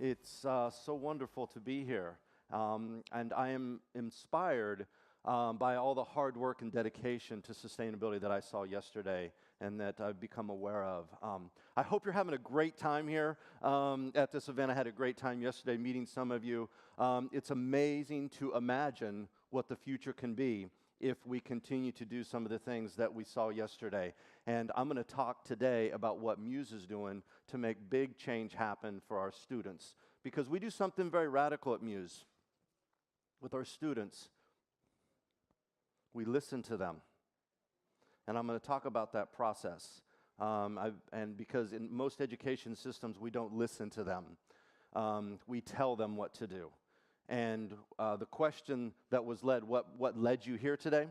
It's so wonderful to be here, and I am inspired by all the hard work and dedication to sustainability that I saw yesterday and that I've become aware of. I hope you're having a great time here at this event. I had a great time yesterday meeting some of you. It's amazing to imagine what the future can be if we continue to do some of the things that we saw yesterday. And I'm going to talk today about what MUSE is doing to make big change happen for our students. Because we do something very radical at MUSE. With our students, we listen to them. And I'm going to talk about that process. And because in most education systems, we don't listen to them. We tell them what to do. And the question that was led, what led you here today?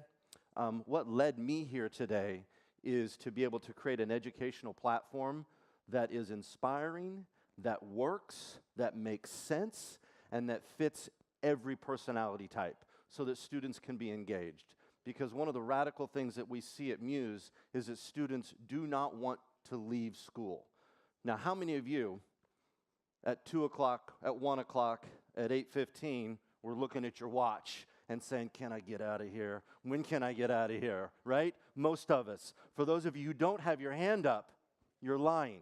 What led me here today is to be able to create an educational platform that is inspiring, that works, that makes sense, and that fits every personality type so that students can be engaged. Because one of the radical things that we see at MUSE is that students do not want to leave school. Now, how many of you at 2 o'clock, at 1 o'clock, at 8:15, we're looking at your watch and saying, can I get out of here? When can I get out of here, right? Most of us. For those of you who don't have your hand up, you're lying,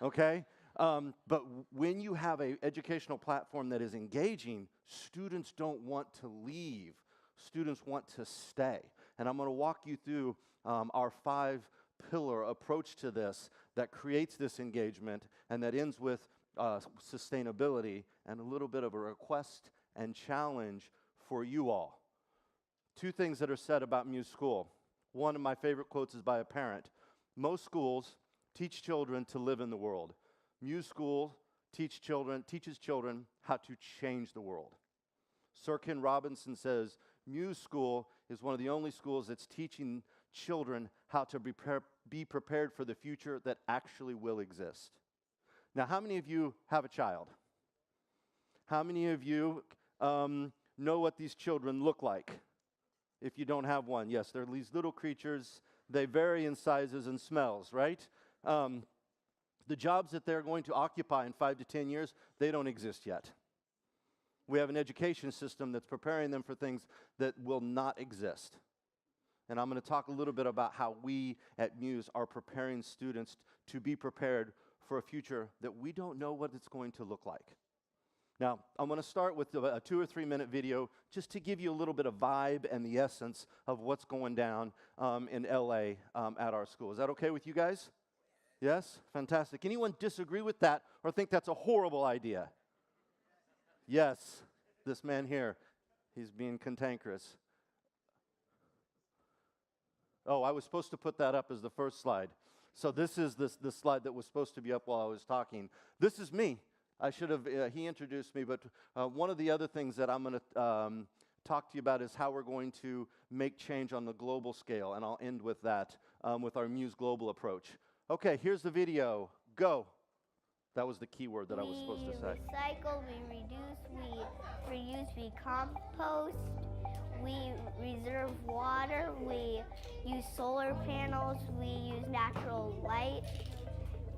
okay? But when you have an educational platform that is engaging, students don't want to leave. Students want to stay. And I'm going to walk you through our 5-pillar approach to this that creates this engagement and that ends with sustainability and a little bit of a request and challenge for you all. 2 things that are said about MUSE School. One of my favorite quotes is by a parent. Most schools teach children to live in the world. MUSE School teaches children how to change the world. Sir Ken Robinson says, MUSE School is one of the only schools that's teaching children how to be prepared for the future that actually will exist. Now, how many of you have a child? How many of you know what these children look like? If you don't have one, yes, they're these little creatures. They vary in sizes and smells, right? The jobs that they're going to occupy in 5 to 10 years, they don't exist yet. We have an education system that's preparing them for things that will not exist. And I'm going to talk a little bit about how we at MUSE are preparing students to be prepared for a future that we don't know what it's going to look like. Now, I'm going to start with a 2 or 3 minute video just to give you a little bit of vibe and the essence of what's going down in LA at our school. Is that okay with you guys? Yes? Fantastic. Anyone disagree with that or think that's a horrible idea? Yes, this man here, he's being cantankerous. Oh, I was supposed to put that up as the first slide. So this is the slide that was supposed to be up while I was talking. This is me. I should have, he introduced me, but one of the other things that I'm going to talk to you about is how we're going to make change on the global scale, and I'll end with that, with our MUSE Global approach. Okay, here's the video. Go. That was the key word that I was supposed to say. We recycle, we reduce, we reuse, we compost, we reserve water, we use solar panels, we use natural light,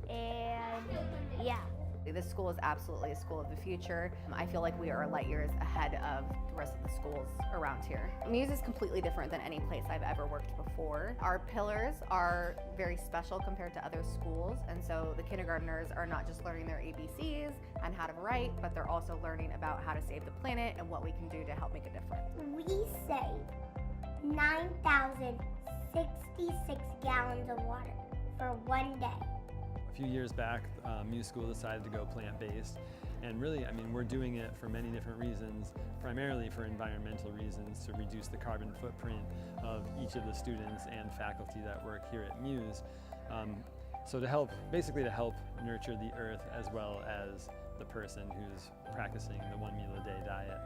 and yeah. This school is absolutely a school of the future. I feel like we are light years ahead of the rest of the schools around here. MUSE is completely different than any place I've ever worked before. Our pillars are very special compared to other schools, and so the kindergartners are not just learning their ABCs and how to write, but they're also learning about how to save the planet and what we can do to help make a difference. We save 9,066 gallons of water for one day. A few years back, MUSE School decided to go plant-based, and really, I mean, we're doing it for many different reasons, primarily for environmental reasons, to reduce the carbon footprint of each of the students and faculty that work here at MUSE. So to help, basically to help nurture the earth as well as the person who's practicing the 1 meal a day diet.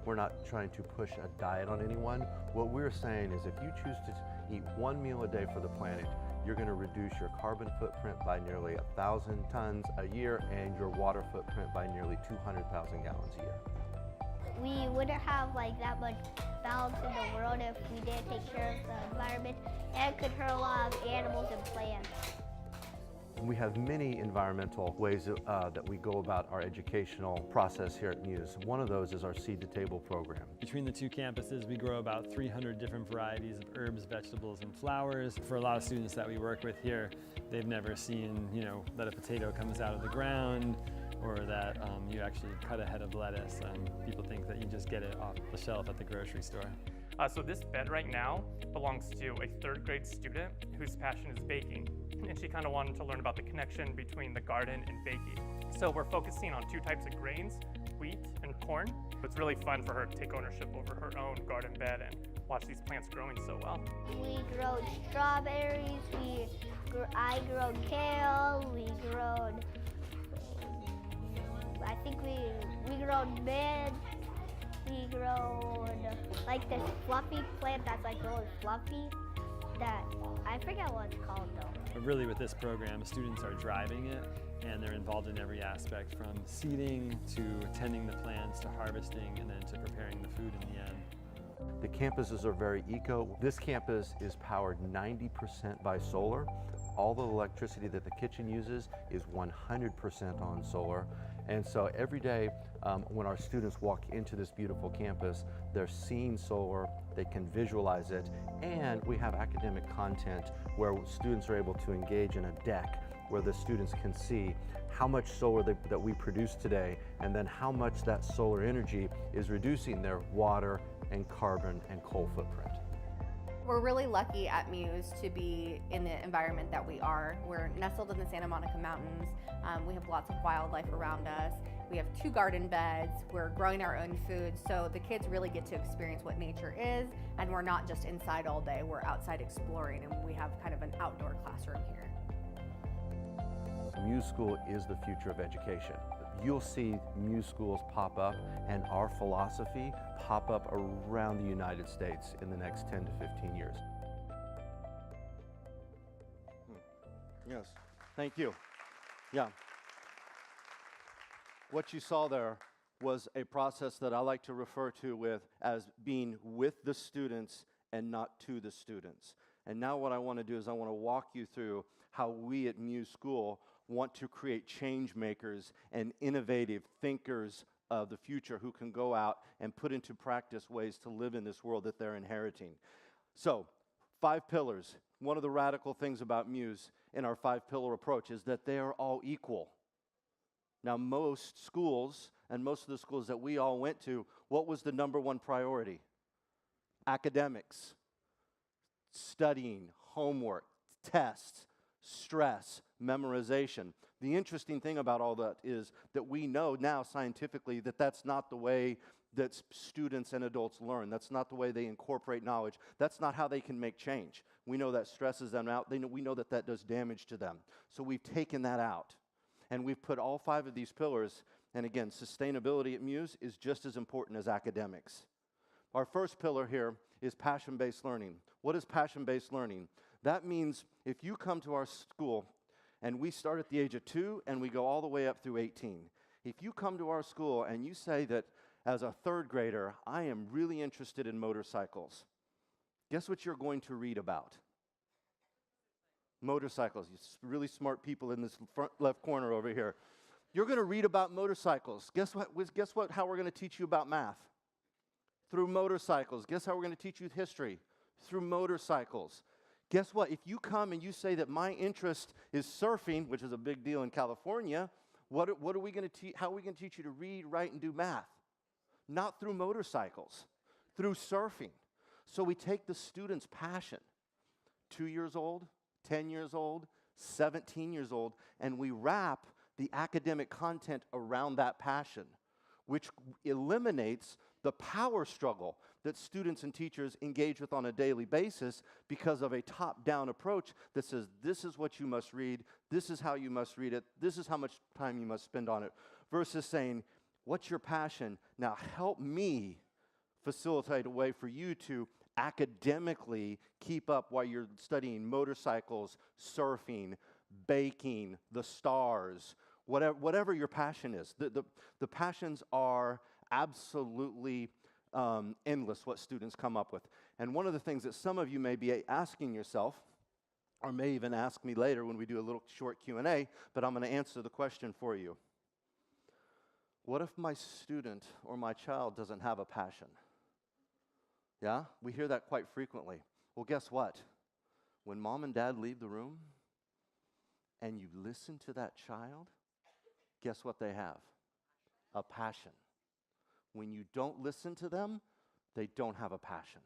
We're not trying to push a diet on anyone. What we're saying is if you choose to eat 1 meal a day for the planet, you're going to reduce your carbon footprint by nearly 1,000 tons a year and your water footprint by nearly 200,000 gallons a year. We wouldn't have like that much balance in the world if we didn't take care of the environment, and it could hurt a lot of animals and plants. We have many environmental ways that we go about our educational process here at MUSE. One of those is our Seed to Table program. Between the two campuses, we grow about 300 different varieties of herbs, vegetables, and flowers. For a lot of students that we work with here, they've never seen, that a potato comes out of the ground, or that you actually cut a head of lettuce. People think that you just get it off the shelf at the grocery store. So this bed right now belongs to a third grade student whose passion is baking, and she kind of wanted to learn about the connection between the garden and baking. So we're focusing on two types of grains, wheat and corn. It's really fun for her to take ownership over her own garden bed and watch these plants growing so well. We grow strawberries, I grow kale, I think we grow mint, we grow like this fluffy plant that's like really fluffy that I forget what it's called though. But really with this program, students are driving it and they're involved in every aspect from seeding to tending the plants to harvesting and then to preparing the food in the end. The campuses are very eco. This campus is powered 90% by solar. All the electricity that the kitchen uses is 100% on solar. And so every day when our students walk into this beautiful campus, they're seeing solar, they can visualize it, and we have academic content where students are able to engage in a deck where the students can see how much solar that we produce today, and then how much that solar energy is reducing their water and carbon and coal footprint. We're really lucky at MUSE to be in the environment that we are. We're nestled in the Santa Monica Mountains. We have lots of wildlife around us. We have 2 garden beds. We're growing our own food, so the kids really get to experience what nature is, and we're not just inside all day. We're outside exploring, and we have kind of an outdoor classroom here. MUSE School is the future of education. You'll see MUSE schools pop up and our philosophy pop up around the United States in the next 10 to 15 years. Yes, thank you. Yeah. What you saw there was a process that I like to refer to as being with the students and not to the students. And now what I want to do is I want to walk you through how we at MUSE School want to create change makers and innovative thinkers of the future who can go out and put into practice ways to live in this world that they're inheriting. So, 5 pillars. One of the radical things about MUSE in our 5-pillar approach is that they are all equal. Now, most schools, and most of the schools that we all went to, what was the #1 priority? Academics, studying, homework, tests, stress, memorization. The interesting thing about all that is that we know now scientifically that that's not the way that students and adults learn. That's not the way they incorporate knowledge. That's not how they can make change. We know that stresses them out. We know that that does damage to them. So we've taken that out. And we've put all 5 of these pillars, and again, sustainability at MUSE is just as important as academics. Our first pillar here is passion-based learning. What is passion-based learning? That means if you come to our school, and we start at the age of 2 and we go all the way up through 18. If you come to our school and you say that as a 3rd grader, I am really interested in motorcycles, guess what you're going to read about? Motorcycles. You really smart people in this front left corner over here. You're going to read about motorcycles. Guess what? How we're going to teach you about math? Through motorcycles. Guess how we're going to teach you history? Through motorcycles. Guess what? If you come and you say that my interest is surfing, which is a big deal in California, what are we going to teach? How are we going to teach you to read, write, and do math? Not through motorcycles, through surfing. So we take the student's passion, 2 years old, 10 years old, 17 years old, and we wrap the academic content around that passion, which eliminates the power struggle that students and teachers engage with on a daily basis because of a top-down approach that says, this is what you must read, this is how you must read it, this is how much time you must spend on it, versus saying, what's your passion? Now help me facilitate a way for you to academically keep up while you're studying motorcycles, surfing, baking, the stars, whatever your passion is. The passions are absolutely endless what students come up with. And one of the things that some of you may be asking yourself or may even ask me later when we do a little short Q&A, but I'm going to answer the question for you. What if my student or my child doesn't have a passion? Yeah, we hear that quite frequently. Well, guess what? When mom and dad leave the room and you listen to that child, guess what they have? A passion. When you don't listen to them, they don't have a passion.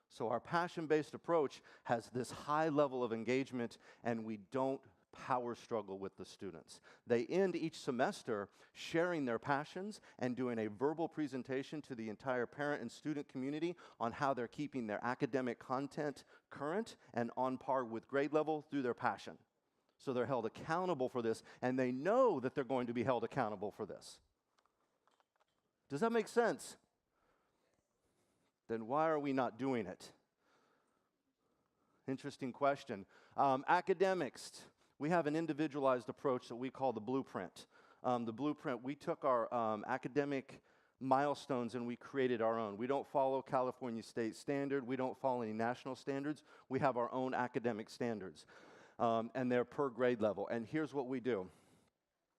So our passion-based approach has this high level of engagement, and we don't power struggle with the students. They end each semester sharing their passions and doing a verbal presentation to the entire parent and student community on how they're keeping their academic content current and on par with grade level through their passion. So they're held accountable for this, and they know that they're going to be held accountable for this. Does that make sense? Then why are we not doing it? Interesting question. Academics, we have an individualized approach that we call the blueprint. The blueprint, we took our academic milestones and we created our own. We don't follow California state standard. We don't follow any national standards. We have our own academic standards, and they're per grade level. And here's what we do.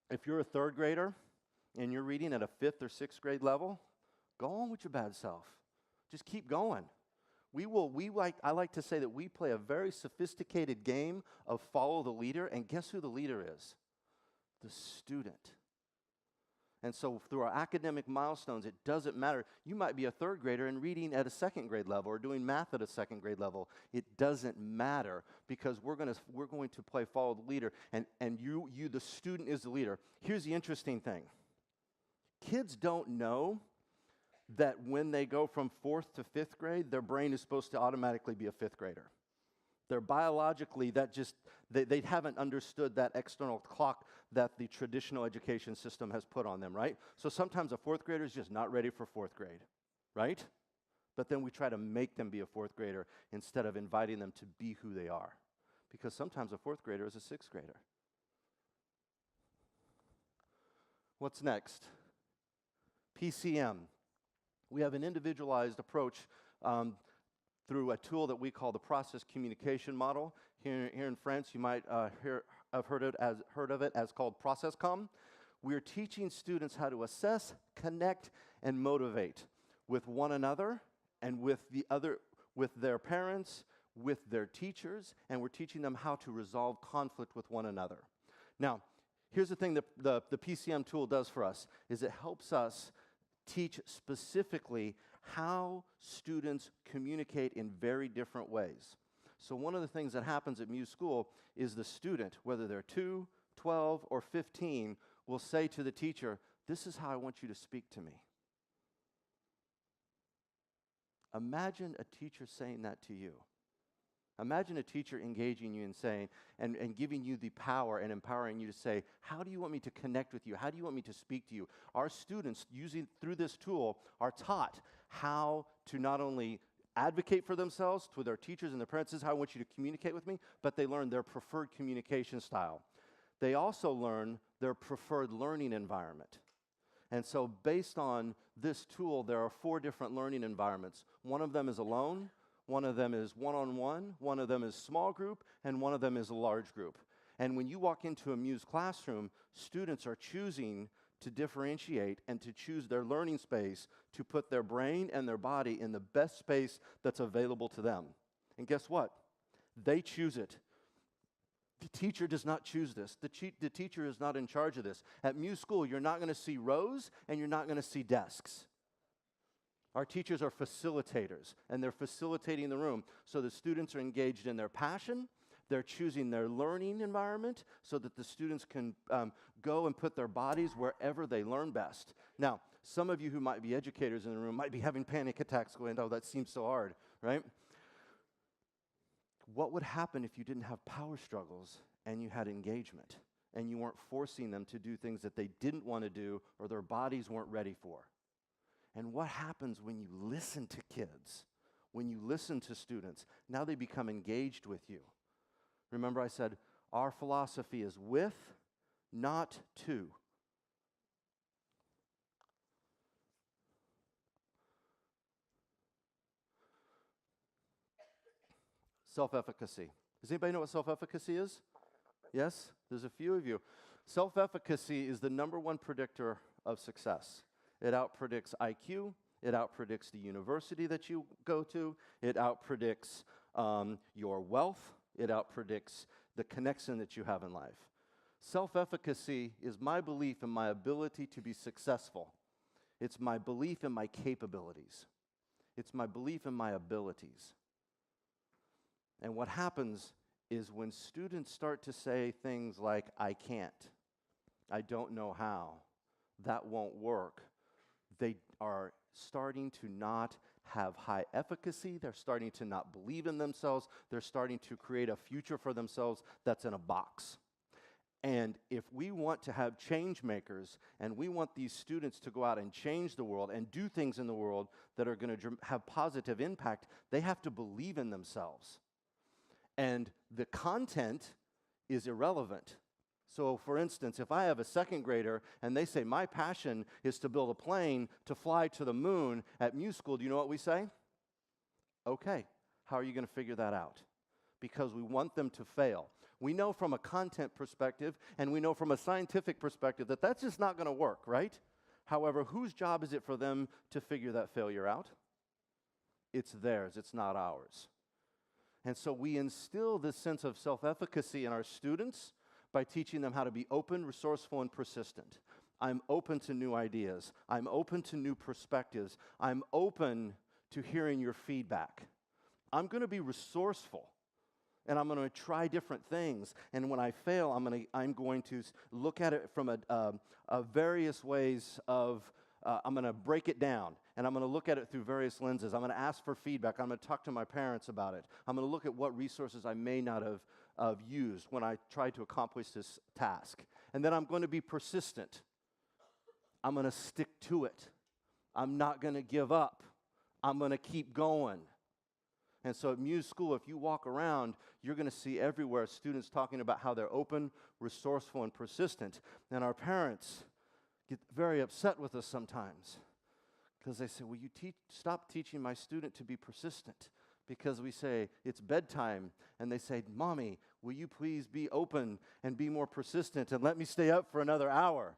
If you're a third grader and you're reading at a fifth or sixth grade level, go on with your bad self. Just keep going. I like to say that we play a very sophisticated game of follow the leader, and guess who the leader is? The student. And so through our academic milestones, it doesn't matter. You might be a third grader and reading at a second grade level or doing math at a second grade level. It doesn't matter because we're going to play follow the leader, and you, the student, is the leader. Here's the interesting thing. Kids don't know that when they go from 4th to 5th grade, their brain is supposed to automatically be a 5th grader. They're biologically, they haven't understood that external clock that the traditional education system has put on them, right? So sometimes a 4th grader is just not ready for 4th grade, right? But then we try to make them be a 4th grader instead of inviting them to be who they are. Because sometimes a 4th grader is a 6th grader. What's next? PCM. We have an individualized approach through a tool that we call the process communication model. Here in France, you might have heard of it as called ProcessCom. We're teaching students how to assess, connect, and motivate with one another and with their parents, with their teachers, and we're teaching them how to resolve conflict with one another. Now, here's the thing that the PCM tool does for us, is it helps us teach specifically how students communicate in very different ways. So one of the things that happens at MUSE School is the student, whether they're 2, 12, or 15, will say to the teacher, "This is how I want you to speak to me." Imagine a teacher saying that to you. Imagine a teacher engaging you and saying, and giving you the power and empowering you to say, how do you want me to connect with you? How do you want me to speak to you? Our students, through this tool, are taught how to not only advocate for themselves to their teachers and their parents, "This is how I want you to communicate with me," but they learn their preferred communication style. They also learn their preferred learning environment. And so based on this tool, there are 4 different learning environments. One of them is alone, one of them is one-on-one, one of them is small group, and one of them is a large group. And when you walk into a MUSE classroom, students are choosing to differentiate and to choose their learning space to put their brain and their body in the best space that's available to them. And guess what? They choose it. The teacher does not choose this. The teacher is not in charge of this. At MUSE School, you're not going to see rows and you're not going to see desks. Our teachers are facilitators, and they're facilitating the room. So the students are engaged in their passion. They're choosing their learning environment so that the students can go and put their bodies wherever they learn best. Now, some of you who might be educators in the room might be having panic attacks going, "Oh, that seems so hard," right? What would happen if you didn't have power struggles and you had engagement and you weren't forcing them to do things that they didn't want to do or their bodies weren't ready for? And what happens when you listen to kids, when you listen to students? Now they become engaged with you. Remember I said, our philosophy is with, not to. Self-efficacy. Does anybody know what self-efficacy is? Yes? There's a few of you. Self-efficacy is the #1 predictor of success. It outpredicts IQ. It outpredicts the university that you go to. It outpredicts your wealth. It outpredicts the connection that you have in life. Self-efficacy is my belief in my ability to be successful. It's my belief in my capabilities. It's my belief in my abilities. And what happens is when students start to say things like, I can't, I don't know how, that won't work, they are starting to not have high efficacy. They're starting to not believe in themselves. They're starting to create a future for themselves that's in a box. And if we want to have change makers, and we want these students to go out and change the world and do things in the world that are going to have positive impact, they have to believe in themselves. And the content is irrelevant. So, for instance, if I have a second grader and they say, my passion is to build a plane to fly to the moon at MUSE school, do you know what we say? Okay, how are you going to figure that out? Because we want them to fail. We know from a content perspective and we know from a scientific perspective that that's just not going to work, right? However, whose job is it for them to figure that failure out? It's theirs, it's not ours. And so we instill this sense of self-efficacy in our students by teaching them how to be open, resourceful, and persistent. I'm open to new ideas. I'm open to new perspectives. I'm open to hearing your feedback. I'm going to be resourceful, and I'm going to try different things. And when I fail, I'm going to look at it from a various ways of, I'm going to break it down, and I'm going to look at it through various lenses. I'm going to ask for feedback. I'm going to talk to my parents about it. I'm going to look at what resources I may not have used when I tried to accomplish this task. And then I'm going to be persistent. I'm going to stick to it. I'm not going to give up. I'm going to keep going. And so at MUSE School, if you walk around, you're going to see everywhere students talking about how they're open, resourceful, and persistent. And our parents get very upset with us sometimes because they say, will you stop teaching my student to be persistent? Because we say, it's bedtime, and they say, Mommy, will you please be open and be more persistent and let me stay up for another hour?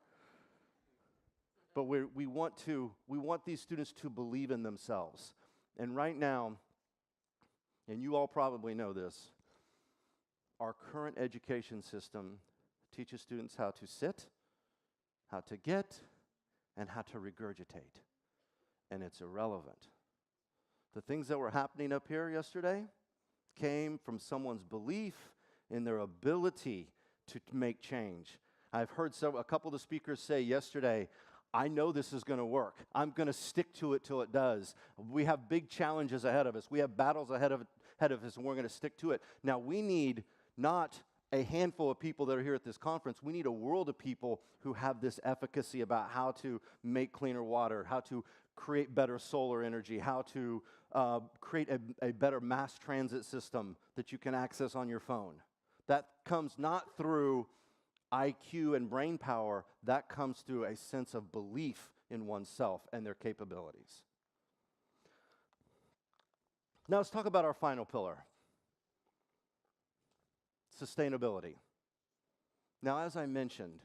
But we want these students to believe in themselves. And right now, and you all probably know this, our current education system teaches students how to sit, how to get, and how to regurgitate. And it's irrelevant. The things that were happening up here yesterday came from someone's belief in their ability to make change. I've heard a couple of the speakers say yesterday, I know this is going to work. I'm going to stick to it till it does. We have big challenges ahead of us. We have battles ahead of us, and we're going to stick to it. Now, we need not a handful of people that are here at this conference. We need a world of people who have this efficacy about how to make cleaner water, how to create better solar energy, how to create a better mass transit system that you can access on your phone. That comes not through IQ and brain power, that comes through a sense of belief in oneself and their capabilities. Now let's talk about our final pillar, sustainability. Now, as I mentioned,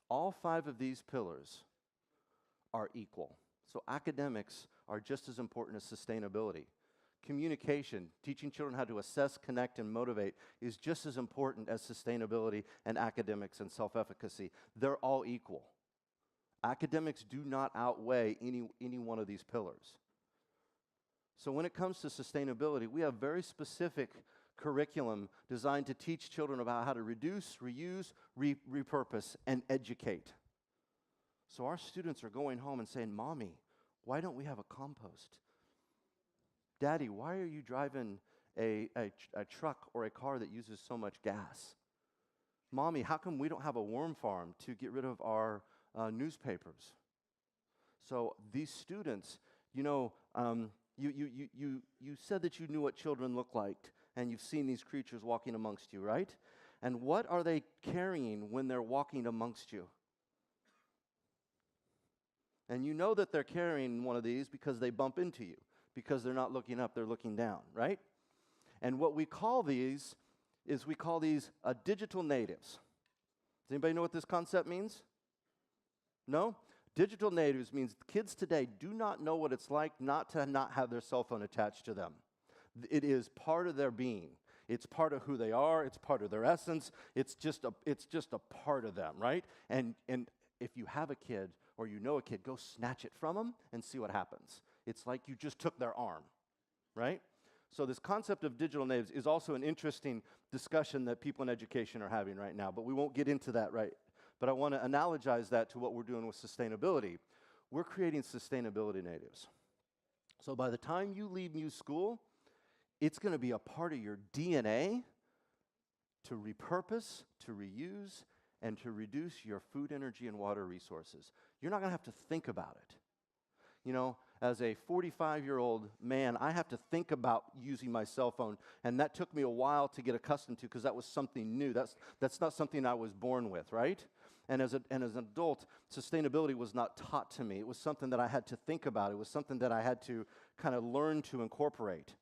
all 5 of these pillars are equal. So academics are just as important as sustainability. Communication, teaching children how to assess, connect, and motivate is just as important as sustainability and academics and self-efficacy. They're all equal. Academics do not outweigh any one of these pillars. So when it comes to sustainability, we have very specific curriculum designed to teach children about how to reduce, reuse, repurpose, and educate. So our students are going home and saying, Mommy, why don't we have a compost? Daddy, why are you driving a truck or a car that uses so much gas? Mommy, how come we don't have a worm farm to get rid of our newspapers? So these students, you said that you knew what children look like, and you've seen these creatures walking amongst you, right? And what are they carrying when they're walking amongst you? And you know that they're carrying one of these because they bump into you, because they're not looking up, they're looking down, right? And what we call these is we call these digital natives. Does anybody know what this concept means? No? Digital natives means kids today do not know what it's like not to not have their cell phone attached to them. It is part of their being. It's part of who they are. It's part of their essence. It's just a part of them, right? And if you have a kid or you know a kid, go snatch it from them and see what happens. It's like you just took their arm, right? So this concept of digital natives is also an interesting discussion that people in education are having right now, but we won't get into that right. But I want to analogize that to what we're doing with sustainability. We're creating sustainability natives. So by the time you leave MUSE school, it's going to be a part of your DNA to repurpose, to reuse, and to reduce your food, energy, and water resources. You're not going to have to think about it. You know, as a 45-year-old man, I have to think about using my cell phone, and that took me a while to get accustomed to because that was something new. That's not something I was born with, right? And as an adult, sustainability was not taught to me. It was something that I had to think about. It was something that I had to kind of learn to incorporate.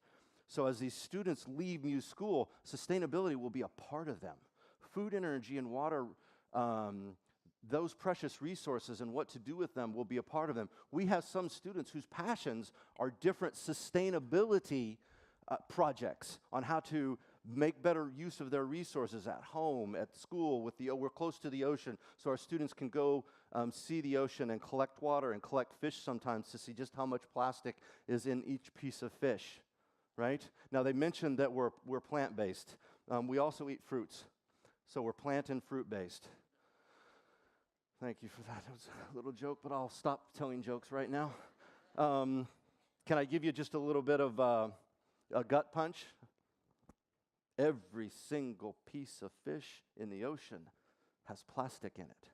So as these students leave MUSE school, sustainability will be a part of them. Food, energy, and water, those precious resources and what to do with them will be a part of them. We have some students whose passions are different sustainability projects on how to make better use of their resources at home, at school. We're close to the ocean, so our students can go see the ocean and collect water and collect fish sometimes to see just how much plastic is in each piece of fish, right? Now, they mentioned that we're plant-based. We also eat fruits, so we're plant and fruit-based. Thank you for that. That was a little joke, but I'll stop telling jokes right now. Can I give you just a little bit of a gut punch? Every single piece of fish in the ocean has plastic in it.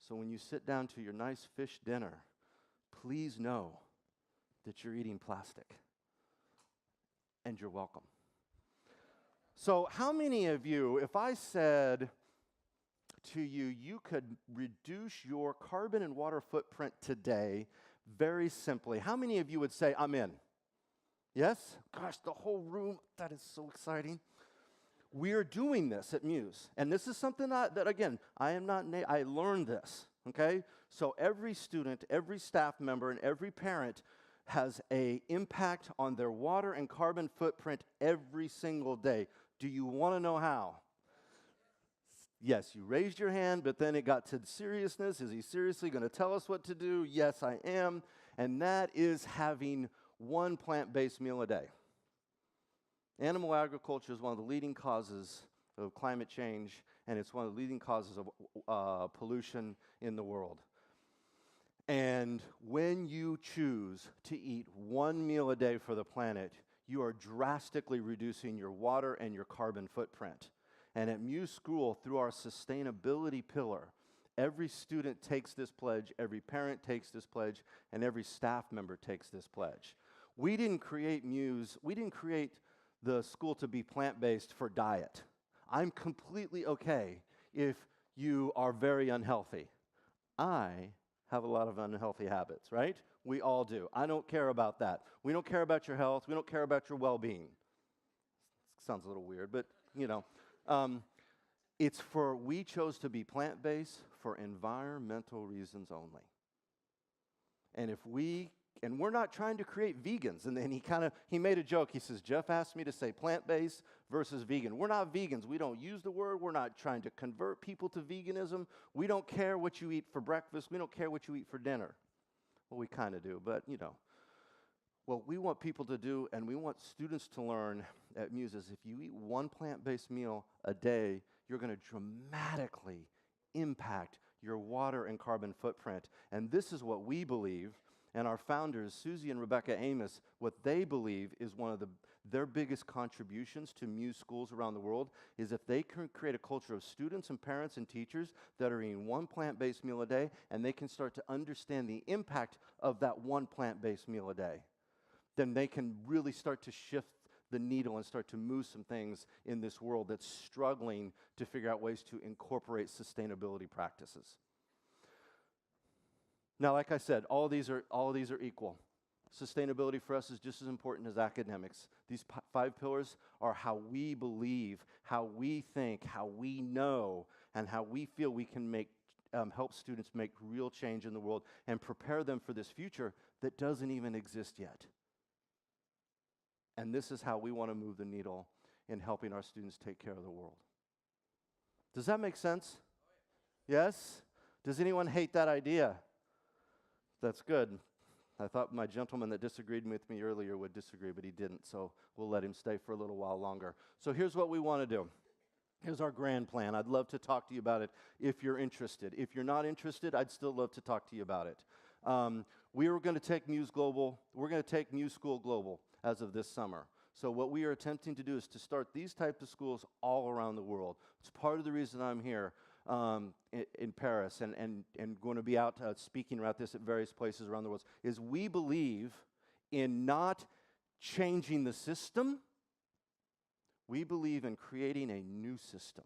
So when you sit down to your nice fish dinner, please know that you're eating plastic. And you're welcome. So how many of you, if I said to you, you could reduce your carbon and water footprint today very simply, how many of you would say, I'm in? Yes? Gosh, the whole room, that is so exciting. We are doing this at MUSE. And this is something that again, I learned this, okay? So every student, every staff member, and every parent has an impact on their water and carbon footprint every single day. Do you want to know how? Yes, you raised your hand, but then it got to seriousness. Is he seriously going to tell us what to do? Yes, I am. And that is having one plant-based meal a day. Animal agriculture is one of the leading causes of climate change, and it's one of the leading causes of pollution in the world. And when you choose to eat one meal a day for the planet, you are drastically reducing your water and your carbon footprint. And at MUSE School, through our sustainability pillar, every student takes this pledge, every parent takes this pledge, and every staff member takes this pledge. We didn't create MUSE, we didn't create the school to be plant-based for diet. I'm completely okay if you are very unhealthy. I have a lot of unhealthy habits, right? We all do. I don't care about that. We don't care about your health. We don't care about your well-being. Sounds a little weird, but you know. We chose to be plant-based for environmental reasons only. And we're not trying to create vegans. And then he made a joke. He says, Jeff asked me to say plant-based versus vegan. We're not vegans. We don't use the word. We're not trying to convert people to veganism. We don't care what you eat for breakfast. We don't care what you eat for dinner. Well, we kind of do, but you know. What we want people to do, and we want students to learn at MUSE, is if you eat one plant-based meal a day, you're going to dramatically impact your water and carbon footprint. And this is what we believe, and our founders, Susie and Rebecca Amos, what they believe is one of their biggest contributions to MUSE schools around the world is if they can create a culture of students and parents and teachers that are eating one plant-based meal a day, and they can start to understand the impact of that one plant-based meal a day, then they can really start to shift the needle and start to move some things in this world that's struggling to figure out ways to incorporate sustainability practices. Now, like I said, all these are equal. sustainability for us is just as important as academics. These 5 pillars are how we believe, how we think, how we know, and how we feel we can help students make real change in the world and prepare them for this future that doesn't even exist yet. And this is how we want to move the needle in helping our students take care of the world. Does that make sense? Yes? Does anyone hate that idea? That's good. I thought my gentleman that disagreed with me earlier would disagree, but he didn't, so we'll let him stay for a little while longer. So here's what we want to do. Here's our grand plan. I'd love to talk to you about it if you're interested. If you're not interested, I'd still love to talk to you about it. We are going to take MUSE global. We're going to take MUSE School global as of this summer. So what we are attempting to do is to start these types of schools all around the world. It's part of the reason I'm here in Paris and going to be out speaking about this at various places around the world, is we believe in not changing the system. We believe in creating a new system.